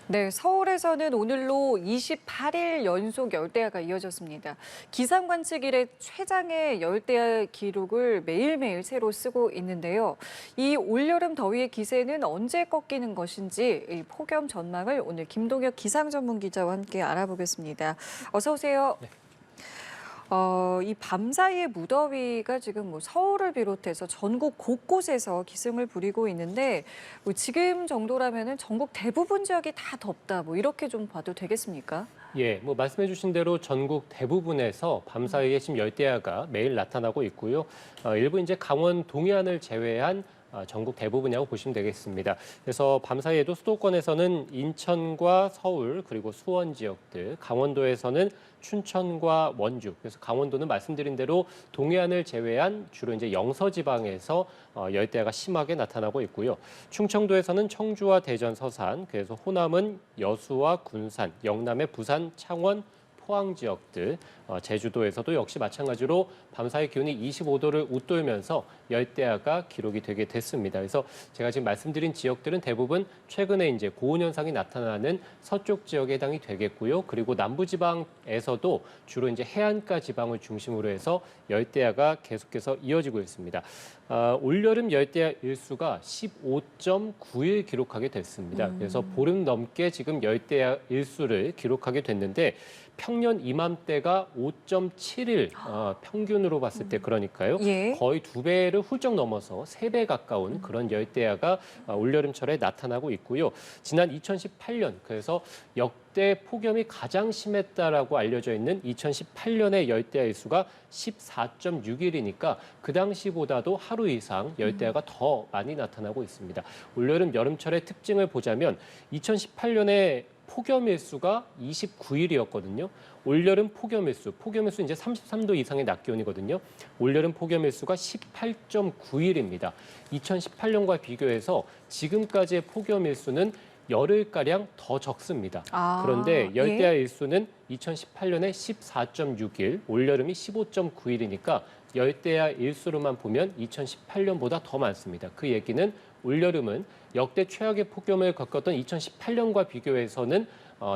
네, 서울에서는 오늘로 28일 연속 열대야가 이어졌습니다. 기상 관측 이래 최장의 열대야 기록을 매일매일 새로 쓰고 있는데요. 이 올여름 더위의 기세는 언제 꺾이는 것인지 이 폭염 전망을 오늘 김동혁 기상 전문 기자와 함께 알아보겠습니다. 어서 오세요. 네. 이 밤사이의 무더위가 지금 서울을 비롯해서 전국 곳곳에서 기승을 부리고 있는데 지금 정도라면은 전국 대부분 지역이 다 덥다 이렇게 좀 봐도 되겠습니까? 예, 말씀해 주신 대로 전국 대부분에서 밤사이에 지금 열대야가 매일 나타나고 있고요. 일부 이제 강원 동해안을 제외한 전국 대부분이라고 보시면 되겠습니다. 그래서 밤사이에도 수도권에서는 인천과 서울 그리고 수원 지역들, 강원도에서는 춘천과 원주, 그래서 강원도는 말씀드린 대로 동해안을 제외한 주로 이제 영서 지방에서 열대야가 심하게 나타나고 있고요. 충청도에서는 청주와 대전, 서산, 그래서 호남은 여수와 군산, 영남의 부산, 창원, 포항 지역들, 제주도에서도 역시 마찬가지로 밤사이 기온이 25도를 웃돌면서 열대야가 기록이 되게 됐습니다. 그래서 제가 지금 말씀드린 지역들은 대부분 최근에 이제 고온 현상이 나타나는 서쪽 지역에 해당이 되겠고요. 그리고 남부지방에서도 주로 이제 해안가 지방을 중심으로 해서 열대야가 계속해서 이어지고 있습니다. 올여름 열대야 일수가 15.9일 기록하게 됐습니다. 그래서 보름 넘게 지금 열대야 일수를 기록하게 됐는데 평년 이맘때가 5.7일 평균으로 봤을 때 그러니까요. 예. 거의 2배를 훌쩍 넘어서 3배 가까운 그런 열대야가 올여름철에 나타나고 있고요. 지난 2018년 그래서 역대 폭염이 가장 심했다라고 알려져 있는 2018년의 열대야 일수가 14.6일이니까 그 당시보다도 하루 이상 열대야가 더 많이 나타나고 있습니다. 올여름 여름철의 특징을 보자면 2018년에 폭염 일수가 29일이었거든요. 올여름 폭염 일수 이제 33도 이상의 낮 기온이거든요. 올여름 폭염 일수가 18.9일입니다. 2018년과 비교해서 지금까지의 폭염 일수는 열흘가량 더 적습니다. 그런데 열대야 예. 일수는 2018년에 14.6일, 올여름이 15.9일이니까 열대야 일수로만 보면 2018년보다 더 많습니다. 그 얘기는 올여름은 역대 최악의 폭염을 겪었던 2018년과 비교해서는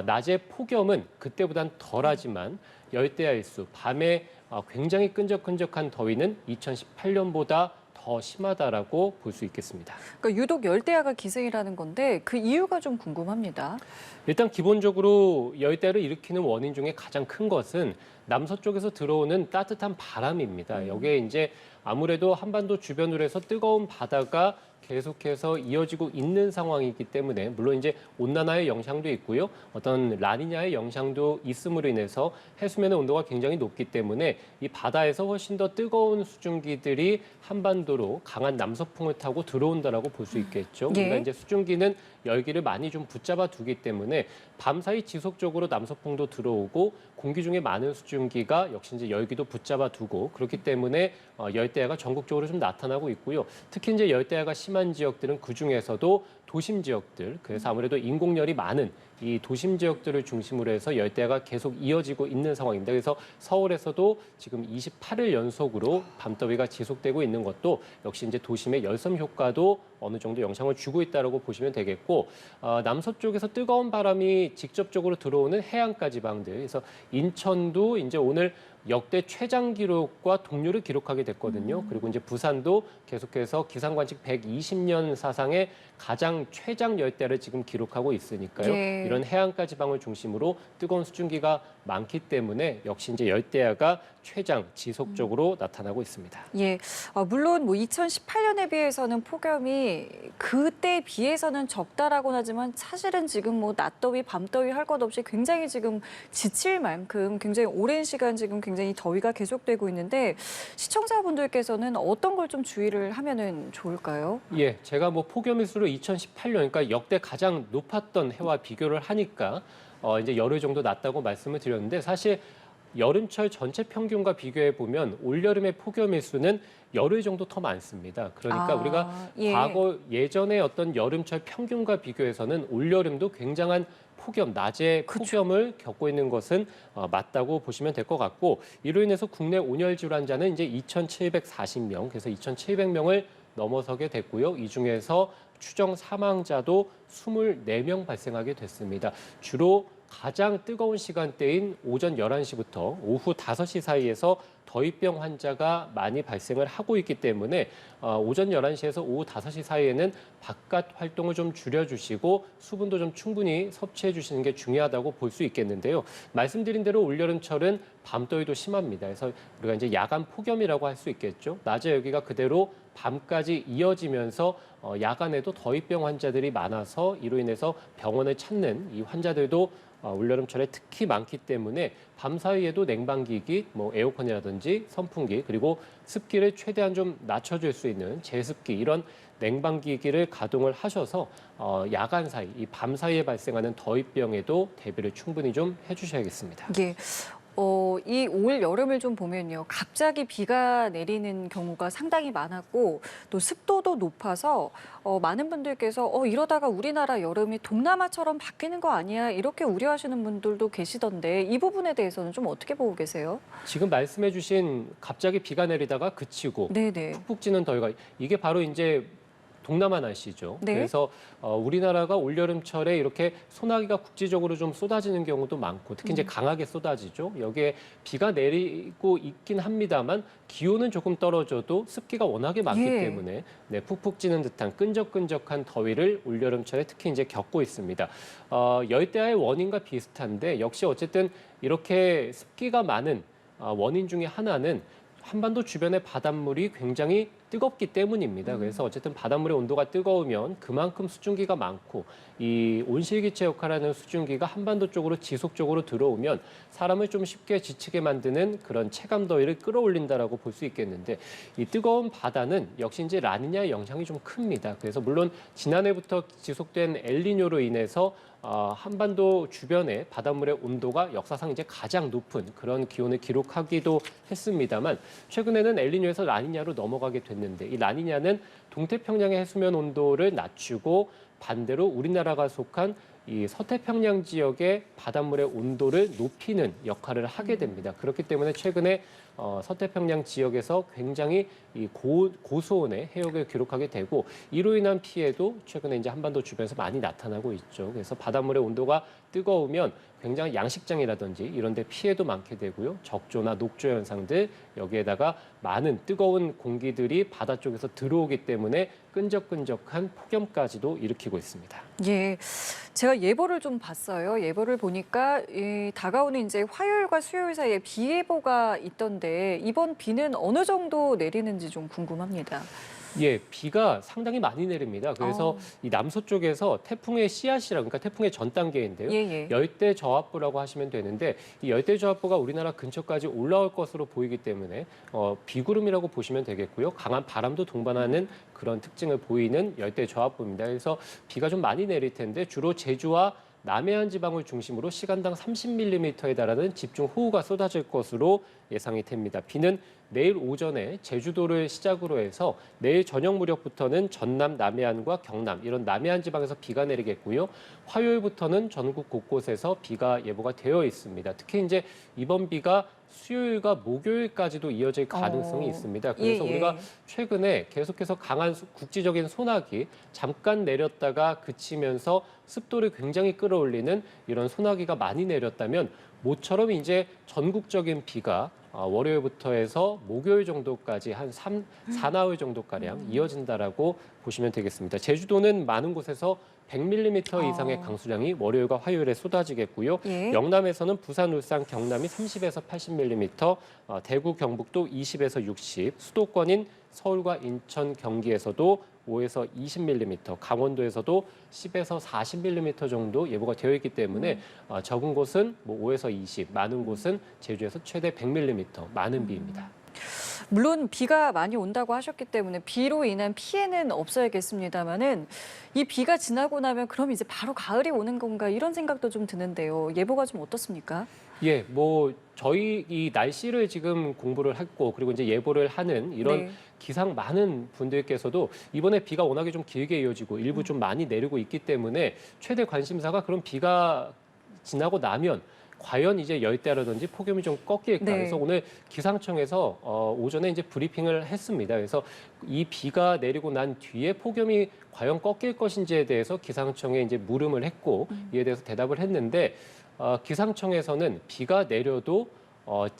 낮의 폭염은 그때보단 덜하지만 열대야 일수, 밤에 굉장히 끈적끈적한 더위는 2018년보다 더 심하다라고 볼 수 있겠습니다. 그러니까 유독 열대야가 기승이라는 건데 그 이유가 좀 궁금합니다. 일단 기본적으로 열대야를 일으키는 원인 중에 가장 큰 것은 남서쪽에서 들어오는 따뜻한 바람입니다. 여기에 이제 아무래도 한반도 주변으로 해서 뜨거운 바다가 계속해서 이어지고 있는 상황이기 때문에 물론 이제 온난화의 영향도 있고요. 어떤 라니냐의 영향도 있음으로 인해서 해수면의 온도가 굉장히 높기 때문에 이 바다에서 훨씬 더 뜨거운 수증기들이 한반도로 강한 남서풍을 타고 들어온다라고 볼 수 있겠죠. 예. 그러니까 이제 수증기는 열기를 많이 좀 붙잡아 두기 때문에 밤사이 지속적으로 남서풍도 들어오고 공기 중에 많은 수증기가 역시 이제 열기도 붙잡아 두고 그렇기 때문에 열대야가 전국적으로 좀 나타나고 있고요. 특히 이제 열대야가 심한 지역들은 그 중에서도 도심 지역들, 그래서 아무래도 인공열이 많은 이 도심 지역들을 중심으로 해서 열대야가 계속 이어지고 있는 상황입니다. 그래서 서울에서도 지금 28일 연속으로 밤더위가 지속되고 있는 것도 역시 이제 도심의 열섬 효과도 어느 정도 영향을 주고 있다고 보시면 되겠고 남서쪽에서 뜨거운 바람이 직접적으로 들어오는 해안가 지방들, 그래서 인천도 이제 오늘 역대 최장 기록과 동률을 기록하게 됐거든요. 그리고 이제 부산도 계속해서 기상관측 120년 사상의 가장 최장 열대를 지금 기록하고 있으니까요. 예. 이런 해안가 지방을 중심으로 뜨거운 수증기가 많기 때문에 역시 이제 열대야가 최장 지속적으로 나타나고 있습니다. 예, 물론 2018년에 비해서는 폭염이 그때에 비해서는 적다라고는 하지만 사실은 지금 낮더위, 밤더위 할 것 없이 굉장히 지금 지칠 만큼 굉장히 오랜 시간 지금 굉장히 더위가 계속되고 있는데 시청자분들께서는 어떤 걸 좀 주의를 하면은 좋을까요? 예, 제가 폭염 일수로 2018년, 그러니까 역대 가장 높았던 해와 비교를 하니까 이제 열흘 정도 낮다고 말씀을 드렸는데 사실 여름철 전체 평균과 비교해 보면 올여름의 폭염 일수는 열흘 정도 더 많습니다. 그러니까 우리가 예. 과거 예전의 어떤 여름철 평균과 비교해서는 올여름도 굉장한 폭염, 낮에 폭염을 겪고 있는 것은 맞다고 보시면 될 것 같고 이로 인해서 국내 온열 질환자는 이제 2,740명, 그래서 2,700명을 넘어서게 됐고요. 이 중에서 추정 사망자도 24명 발생하게 됐습니다. 주로 가장 뜨거운 시간대인 오전 11시부터 오후 5시 사이에서 더위병 환자가 많이 발생을 하고 있기 때문에 오전 11시에서 오후 5시 사이에는 바깥 활동을 좀 줄여주시고 수분도 좀 충분히 섭취해 주시는 게 중요하다고 볼 수 있겠는데요. 말씀드린 대로 올여름철은 밤더위도 심합니다. 그래서 우리가 이제 야간 폭염이라고 할 수 있겠죠. 낮에 여기가 그대로 밤까지 이어지면서 야간에도 더위병 환자들이 많아서 이로 인해서 병원을 찾는 이 환자들도 올여름철에 특히 많기 때문에 밤 사이에도 냉방기기, 뭐 에어컨이라든지 선풍기 그리고 습기를 최대한 좀 낮춰줄 수 있는 제습기 이런 냉방기기를 가동을 하셔서 야간 사이, 이 밤 사이에 발생하는 더위병에도 대비를 충분히 좀 해주셔야겠습니다. 예. 이 올 여름을 좀 보면요. 갑자기 비가 내리는 경우가 상당히 많았고 또 습도도 높아서 많은 분들께서 이러다가 우리나라 여름이 동남아처럼 바뀌는 거 아니야? 이렇게 우려하시는 분들도 계시던데 이 부분에 대해서는 좀 어떻게 보고 계세요? 지금 말씀해 주신 갑자기 비가 내리다가 그치고 네네. 푹푹 찌는 더위가 이게 바로 이제 동남아 날씨죠. 네. 그래서 우리나라가 올여름철에 이렇게 소나기가 국지적으로 좀 쏟아지는 경우도 많고 특히 이제 강하게 쏟아지죠. 여기에 비가 내리고 있긴 합니다만 기온은 조금 떨어져도 습기가 워낙에 많기 예. 때문에 네, 푹푹 찌는 듯한 끈적끈적한 더위를 올여름철에 특히 이제 겪고 있습니다. 열대야의 원인과 비슷한데 역시 어쨌든 이렇게 습기가 많은 원인 중에 하나는 한반도 주변의 바닷물이 굉장히 뜨겁기 때문입니다. 그래서 어쨌든 바닷물의 온도가 뜨거우면 그만큼 수증기가 많고 이 온실기체 역할하는 수증기가 한반도 쪽으로 지속적으로 들어오면 사람을 좀 쉽게 지치게 만드는 그런 체감 더위를 끌어올린다라고 볼 수 있겠는데 이 뜨거운 바다는 역시 이제 라니냐의 영향이 좀 큽니다. 그래서 물론 지난해부터 지속된 엘니뇨로 인해서 한반도 주변의 바닷물의 온도가 역사상 이제 가장 높은 그런 기온을 기록하기도 했습니다만 최근에는 엘니뇨에서 라니냐로 넘어가게 됐는데 이 라니냐는 동태평양의 해수면 온도를 낮추고 반대로 우리나라가 속한 이 서태평양 지역의 바닷물의 온도를 높이는 역할을 하게 됩니다. 그렇기 때문에 최근에 서태평양 지역에서 굉장히 이 고수온의 해역을 기록하게 되고 이로 인한 피해도 최근에 이제 한반도 주변에서 많이 나타나고 있죠. 그래서 바닷물의 온도가 뜨거우면 굉장히 양식장이라든지 이런 데 피해도 많게 되고요. 적조나 녹조 현상들 여기에다가 많은 뜨거운 공기들이 바다 쪽에서 들어오기 때문에 끈적끈적한 폭염까지도 일으키고 있습니다. 예, 제가 예보를 좀 봤어요. 예보를 보니까 다가오는 이제 화요일과 수요일 사이에 비 예보가 있던데 이번 비는 어느 정도 내리는지 좀 궁금합니다. 예, 비가 상당히 많이 내립니다. 그래서 이 남서쪽에서 태풍의 씨앗이라 그러니까 태풍의 전 단계인데요. 예. 열대 저압부라고 하시면 되는데 이 열대 저압부가 우리나라 근처까지 올라올 것으로 보이기 때문에 비구름이라고 보시면 되겠고요. 강한 바람도 동반하는 그런 특징을 보이는 열대 저압부입니다. 그래서 비가 좀 많이 내릴 텐데 주로 제주와 남해안 지방을 중심으로 시간당 30mm에 달하는 집중 호우가 쏟아질 것으로 예상이 됩니다. 비는 내일 오전에 제주도를 시작으로 해서 내일 저녁 무렵부터는 전남, 남해안과 경남 이런 남해안 지방에서 비가 내리겠고요. 화요일부터는 전국 곳곳에서 비가 예보가 되어 있습니다. 특히 이제 이번 비가 수요일과 목요일까지도 이어질 가능성이 있습니다. 그래서 우리가 최근에 계속해서 강한 국지적인 소나기 잠깐 내렸다가 그치면서 습도를 굉장히 끌어올리는 이런 소나기가 많이 내렸다면 모처럼 이제 전국적인 비가 월요일부터 해서 목요일 정도까지 한 4나흘 정도가량 이어진다라고 보시면 되겠습니다. 제주도는 많은 곳에서 100mm 이상의 강수량이 월요일과 화요일에 쏟아지겠고요. 예. 영남에서는 부산, 울산, 경남이 30에서 80mm, 대구, 경북도 20에서 60, 수도권인 서울과 인천, 경기에서도 5에서 20mm, 강원도에서도 10에서 40mm 정도 예보가 되어 있기 때문에 적은 곳은 뭐 5에서 20, 많은 곳은 제주에서 최대 100mm, 많은 비입니다. 물론 비가 많이 온다고 하셨기 때문에 비로 인한 피해는 없어야겠습니다만은 이 비가 지나고 나면 그럼 이제 바로 가을이 오는 건가 이런 생각도 좀 드는데요. 예보가 좀 어떻습니까? 예, 뭐 저희 이 날씨를 지금 공부를 했고 그리고 이제 예보를 하는 이런 기상 많은 분들께서도 이번에 비가 워낙에 좀 길게 이어지고 일부 좀 많이 내리고 있기 때문에 최대 관심사가 그럼 비가 지나고 나면 과연 이제 열대야라든지 폭염이 좀 꺾일까? 네. 그래서 오늘 기상청에서 오전에 이제 브리핑을 했습니다. 그래서 이 비가 내리고 난 뒤에 폭염이 과연 꺾일 것인지에 대해서 기상청에 이제 물음을 했고 이에 대해서 대답을 했는데 기상청에서는 비가 내려도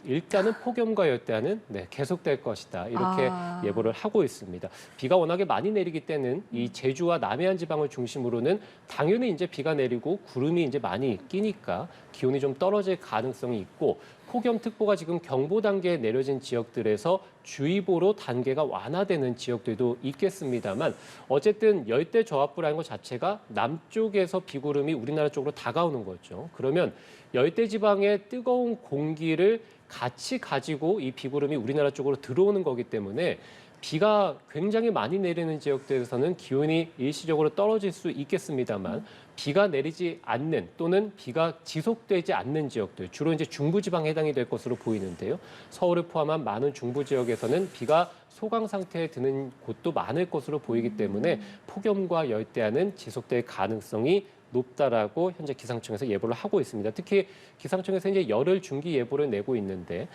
일단은 폭염과 열대야는 계속될 것이다. 이렇게 예보를 하고 있습니다. 비가 워낙에 많이 내리기 때문에 이 제주와 남해안 지방을 중심으로는 당연히 이제 비가 내리고 구름이 이제 많이 끼니까 기온이 좀 떨어질 가능성이 있고 폭염특보가 지금 경보 단계에 내려진 지역들에서 주의보로 단계가 완화되는 지역들도 있겠습니다만 어쨌든 열대 저압부라는 것 자체가 남쪽에서 비구름이 우리나라 쪽으로 다가오는 거죠. 그러면 열대 지방의 뜨거운 공기를 같이 가지고 이 비구름이 우리나라 쪽으로 들어오는 거기 때문에 비가 굉장히 많이 내리는 지역들에서는 기온이 일시적으로 떨어질 수 있겠습니다만 비가 내리지 않는 또는 비가 지속되지 않는 지역들, 주로 이제 중부지방에 해당이 될 것으로 보이는데요. 서울을 포함한 많은 중부 지역에서는 비가 소강 상태에 드는 곳도 많을 것으로 보이기 때문에 폭염과 열대야는 지속될 가능성이 높다라고 현재 기상청에서 예보를 하고 있습니다. 특히 기상청에서 이제 열흘 중기 예보를 내고 있는데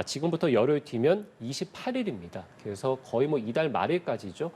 지금부터 열흘 뒤면 28일입니다. 그래서 거의 뭐 이달 말일까지죠.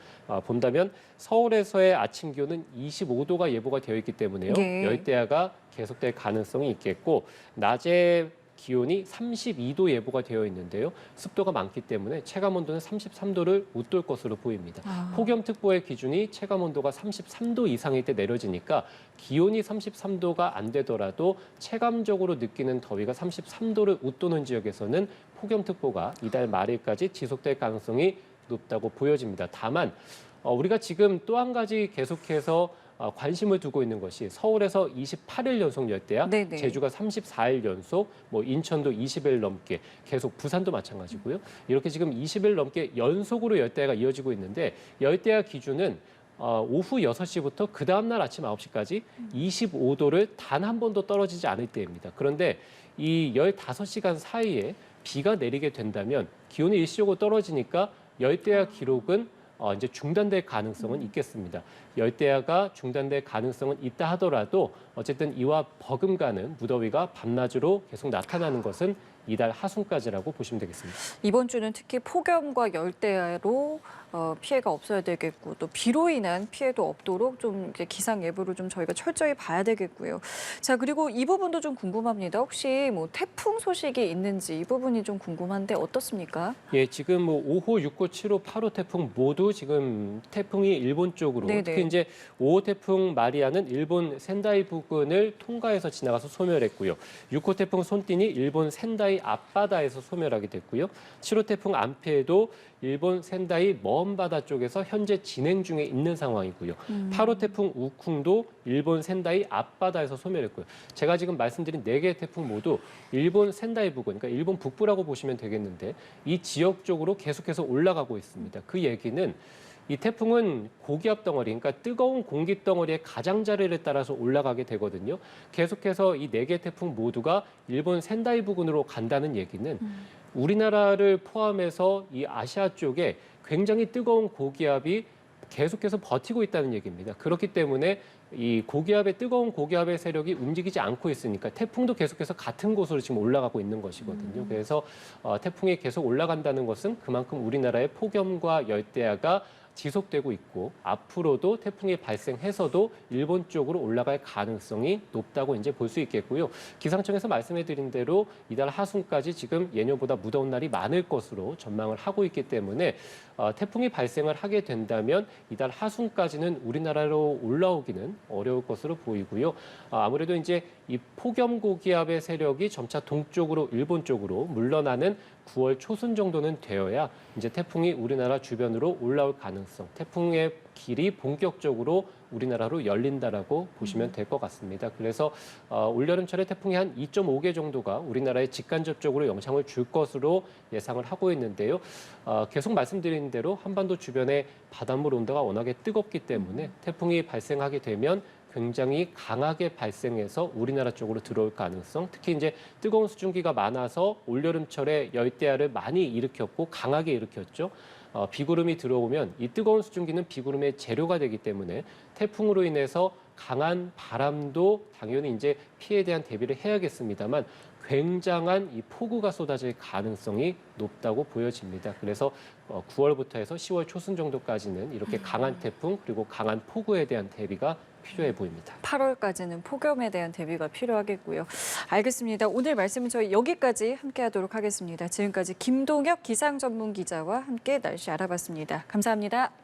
본다면 서울에서의 아침 기온은 25도가 예보가 되어 있기 때문에요. 네. 열대야가 계속될 가능성이 있겠고 낮에 기온이 32도 예보가 되어 있는데요. 습도가 많기 때문에 체감온도는 33도를 웃돌 것으로 보입니다. 폭염특보의 기준이 체감온도가 33도 이상일 때 내려지니까 기온이 33도가 안 되더라도 체감적으로 느끼는 더위가 33도를 웃도는 지역에서는 폭염특보가 이달 말일까지 지속될 가능성이 높다고 보여집니다. 다만 우리가 지금 또 한 가지 계속해서 관심을 두고 있는 것이 서울에서 28일 연속 열대야, 네네. 제주가 34일 연속, 뭐 인천도 20일 넘게 계속 부산도 마찬가지고요. 이렇게 지금 20일 넘게 연속으로 열대야가 이어지고 있는데 열대야 기준은 오후 6시부터 그 다음 날 아침 9시까지 25도를 단 한 번도 떨어지지 않을 때입니다. 그런데 이 15시간 사이에 비가 내리게 된다면 기온이 일시적으로 떨어지니까 열대야 기록은 이제 중단될 가능성은 있겠습니다. 열대야가 중단될 가능성은 있다 하더라도 어쨌든 이와 버금가는 무더위가 밤낮으로 계속 나타나는 것은 이달 하순까지라고 보시면 되겠습니다. 이번 주는 특히 폭염과 열대야로 피해가 없어야 되겠고 또 비로 인한 피해도 없도록 좀 이제 기상 예보를 좀 저희가 철저히 봐야 되겠고요. 자, 그리고 이 부분도 좀 궁금합니다. 혹시 뭐 태풍 소식이 있는지 이 부분이 좀 궁금한데 어떻습니까? 예, 지금 뭐 5호, 6호, 7호, 8호 태풍 모두 지금 태풍이 일본 쪽으로 네네. 특히 이제 5호 태풍 마리아는 일본 센다이 부근을 통과해서 지나가서 소멸했고요. 6호 태풍 손띠니 일본 센다이 앞바다에서 소멸하게 됐고요. 7호 태풍 안페도 일본 센다이 먼 바다 쪽에서 현재 진행 중에 있는 상황이고요. 8호 태풍 우쿵도 일본 센다이 앞바다에서 소멸했고요. 제가 지금 말씀드린 4개의 태풍 모두 일본 센다이 부근, 그러니까 일본 북부라고 보시면 되겠는데 이 지역 쪽으로 계속해서 올라가고 있습니다. 그 얘기는 이 태풍은 고기압 덩어리, 그러니까 뜨거운 공기 덩어리의 가장자리를 따라서 올라가게 되거든요. 계속해서 이 4개 태풍 모두가 일본 센다이 부근으로 간다는 얘기는 우리나라를 포함해서 이 아시아 쪽에 굉장히 뜨거운 고기압이 계속해서 버티고 있다는 얘기입니다. 그렇기 때문에 이 고기압의 뜨거운 고기압의 세력이 움직이지 않고 있으니까 태풍도 계속해서 같은 곳으로 지금 올라가고 있는 것이거든요. 그래서 태풍이 계속 올라간다는 것은 그만큼 우리나라의 폭염과 열대야가 지속되고 있고 앞으로도 태풍이 발생해서도 일본 쪽으로 올라갈 가능성이 높다고 이제 볼 수 있겠고요. 기상청에서 말씀해드린 대로 이달 하순까지 지금 예년보다 무더운 날이 많을 것으로 전망을 하고 있기 때문에 태풍이 발생을 하게 된다면 이달 하순까지는 우리나라로 올라오기는 어려울 것으로 보이고요. 아무래도 이제 이 폭염 고기압의 세력이 점차 동쪽으로 일본 쪽으로 물러나는 9월 초순 정도는 되어야 이제 태풍이 우리나라 주변으로 올라올 가능성, 태풍의 길이 본격적으로 우리나라로 열린다라고 보시면 될 것 같습니다. 그래서 올여름철에 태풍이 한 2.5개 정도가 우리나라에 직간접적으로 영향을 줄 것으로 예상을 하고 있는데요. 계속 말씀드린 대로 한반도 주변의 바닷물 온도가 워낙에 뜨겁기 때문에 태풍이 발생하게 되면 굉장히 강하게 발생해서 우리나라 쪽으로 들어올 가능성, 특히 이제 뜨거운 수증기가 많아서 올여름철에 열대야를 많이 일으켰고 강하게 일으켰죠. 비구름이 들어오면 이 뜨거운 수증기는 비구름의 재료가 되기 때문에 태풍으로 인해서 강한 바람도 당연히 이제 피해에 대한 대비를 해야겠습니다만 굉장한 이 폭우가 쏟아질 가능성이 높다고 보여집니다. 그래서 9월부터 해서 10월 초순 정도까지는 이렇게 강한 태풍 그리고 강한 폭우에 대한 대비가 필요해 보입니다. 8월까지는 폭염에 대한 대비가 필요하겠고요. 알겠습니다. 오늘 말씀은 저희 여기까지 함께하도록 하겠습니다. 지금까지 김동혁 기상전문기자와 함께 날씨 알아봤습니다. 감사합니다.